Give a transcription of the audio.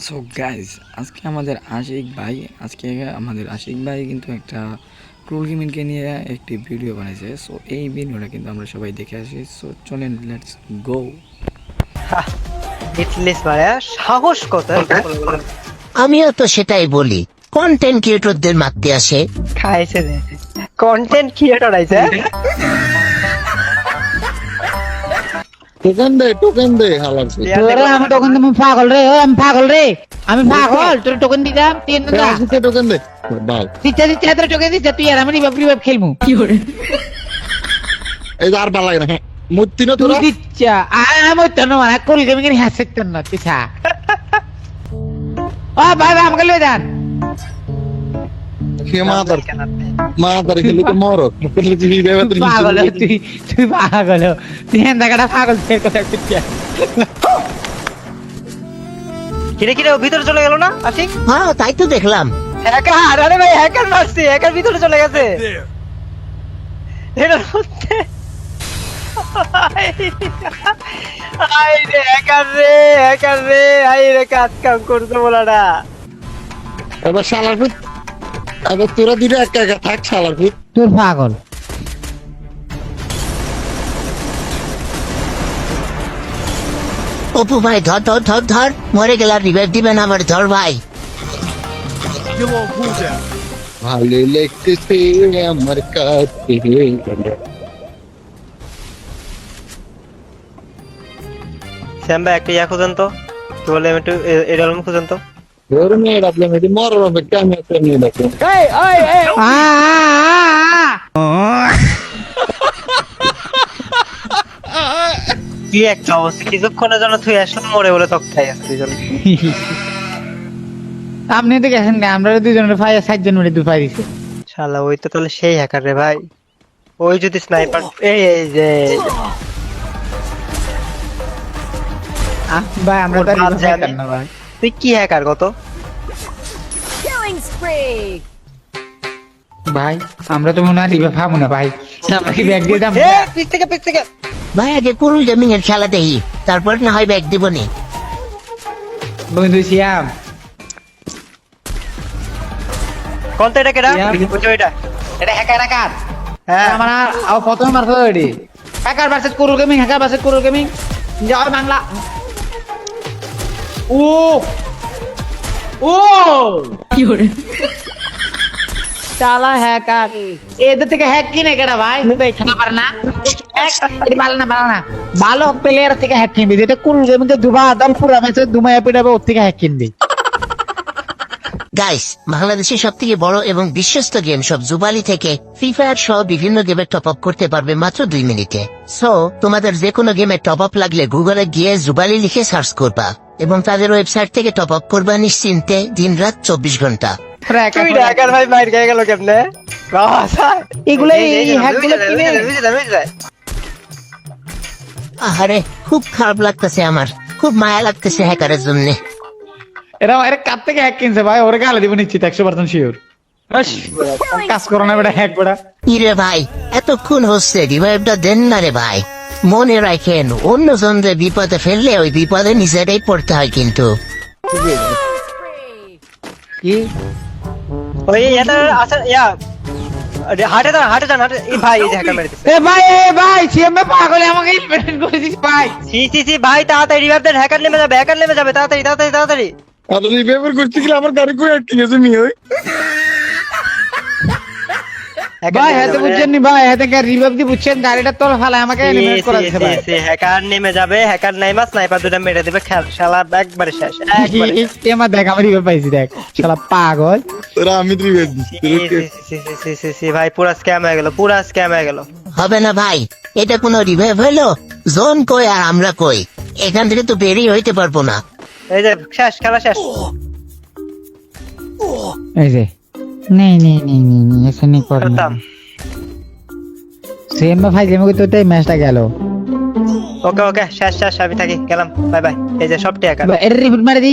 So guys আজকে আমাদের আশিক ভাই কিন্তু একটা ক্রুল গেমিংকে নিয়ে একটি ভিডিও বানিয়েছে। সো এই ভিডিওটা কিন্তু আমরা সবাই দেখে আসি। সো চলেন লেটস গো। ইটলিস মারা সাহস কত আমিও তো সেটাই বলি, কন্টেন্ট ক্রিয়েটরদের মারতে আসে। খাইছে রে কন্টেন্ট ক্রিয়েটর আইছে টোকেন দে হালার তোরা আমি টোকেন দিই, আমি পাগল রে তোর টোকেন দিলাম 3 না টোকেন দে বাল দিচ্ছা তোর টোকেন দিচ্ছা, তুই আর আমি রিভাইভ খেলমু কি করে এই আর ভালো লাগে না মূর্তি না তুই তোরা দিচ্ছা আমি তো না মানে কোল গেমিং এর হ্যাসেক তো না পিছা ভাই আমাকে লয়ে যান। কে মাদার খেলে তো মরো খেলে তুই পাগল তুই পাগল তুই হেন্দাকাটা পাগল ফের কথা কিচ্ছা কিরে কিরে ও ভিতরে চলে গেল না আশিক? হ্যাঁ তাই তো দেখলাম। হ্যাকার, আরে ভাই হ্যাকার মারছে, হ্যাকার ভিতরে চলে গেছে এটার মধ্যে। আই রে হ্যাকার রে আই রে কাজ কাম করতে বলাটা। এবার শালার ফুট এবার তোরা দুটো একা একা থাক শালার ফুট তোর পাগল অপু ভাই ধর মরে গেল, রিভাইভ দিবেন আমার, ধর ভাই। ভালো লাগতেছে আমার কাছে শ্যাম ভাই একটা ইয়া খুঁজেন তো, কি বলে একটু এডালম খুঁজেন তো। ধর মেয়ে রাখলাম এটি মরো হবে কেন একটা নিয়ে দেখো কি একটা অবস্থা, কিছুক্ষণের জন্য তুই আসলাম মরে বলে তক্তাই আছে দুজন। আপনি তো গেছেন না, আমরা দুজনের ফাই 60 জন মিলে দুপাই দিছি। শালা ওই তো তাহলে সেই হ্যাকার রে ভাই। ওই যদি স্নাইপার এই যে ভাই আমরা তো ওর কাজ রিভাইভ জানি। না ভাই। তুই কি হ্যাকার কত? Killing spree! ভাই আমরা তো মনে হয় রিভাইভ পাবো না ভাই, আমরা কি ব্যাগ দিয়ে দাম এ পিছ থেকে ভাই আগে কুরুল গেমিং এর খেলা দেখি, তারপর না হয় ব্যাগ দিবনি। বন্ধু সিয়াম কোন তো এটা কেডা? ওইটা এটা হ্যাকার হ্যাঁ আমার আর প্রথম মারতে রেডি। হ্যাকার ভার্সেস কুরুল গেমিং জয় বাংলা। ও কি করে চালা হ্যাকার এদের থেকে হ্যাক কিনে কেডা ভাই? মুম্বাই খেলা পারে না, এটা ভালো না ভালো প্লেয়ার থেকে হ্যাক কিনবি, যেটা কুরুল গেমিং এর দুবা আদম পুরা ম্যাচে দুমায়া পিটাবে ওর থেকে হ্যাক কিনবি। গাইস, বাংলাদেশের সব থেকে বড় এবং বিশ্বস্ত গেম সব জুবালি থেকে ফ্রি ফায়ার সহ বিভিন্ন গেমে টপ আপ করতে পারবে মাত্র 2 মিনিটে। সো তোমাদের যে কোনো গেমে টপ আপ লাগলে গুগলে গিয়ে জুবালি লিখে সার্চ করবা এবং তাদের ওয়েবসাইট থেকে টপ আপ করবা নিশ্চিন্তে দিন রাত 24 ঘন্টা। তুই হ্যাকার ভাই মাইর খেয়ে গেল কেমনে? এগুলো এই হ্যাকগুলো কিনে আহারে খুব খারাপ লাগতেছে আমার, খুব মায়া লাগতেছে হ্যাকারের জন্য। এরা কার থেকে হ্যাক কিনছে ভাই? ওরে গালে দিব নিশ্চিত 100% শিওর। কাজ করো না বেটা হ্যাক বেটা। ইরে ভাই এতক্ষণ হচ্ছে, রিভাইভটা দেন না রে ভাই। মনে রাখেন অন্য জনদের বিপদে ফেললে ওই বিপদে নিজেরাই পড়তে হয় কিন্তু। Spree! কি ওই এটা আছে ইয়া হাটে যান এই ভাই এই যে হ্যাকার মেরে দিছে। এ ভাই সিএম পাগল আমাকে ইনভাইট করে দিস ভাই। সি ভাই তাড়াতাড়ি রিভাইভ দেন, হ্যাকার নেমে যাবে তাড়াতাড়ি। আর রিমেম্বার করতে গেলে আমার গাড়ি কই আটকে গেছে মি ওই ভাই হাতে বুঝছেন নি ভাই, হাতে রিভাইভ দি বুঝছেন, গাড়িটা তোর ফালা আমাকে এলিমিনেট করা দিছে ভাই। হ্যাকার নেমে যাবে, হ্যাকার নাইমা স্নাইপার দুটো মেরে দেবে, শালা একবারে শেষ একবারে। আমার দেখ আমি রিভাইভ পাইছি, দেখ শালা পাগল। তোরা আমি রিমেম্বার দিছি সি ভাই পুরা স্ক্যাম হয়ে গেল। হবে না ভাই, এটা কোনো রিভাইভ হলো? জোন কই আর আমরা কই? এখান থেকে তো বেরিয়ে হইতে পারবো না। এই যে শেষ, খেলা শেষ। এই যে नहीं ऐसा नहीं करना। খতম। সিএম ভাই যেমন তো তাই ম্যাচটা গেল। ওকে শেষ আমি থাকি, গেলাম, বাই এই যে সবটি হ্যাকার। এর রিপোর্ট মারি দি।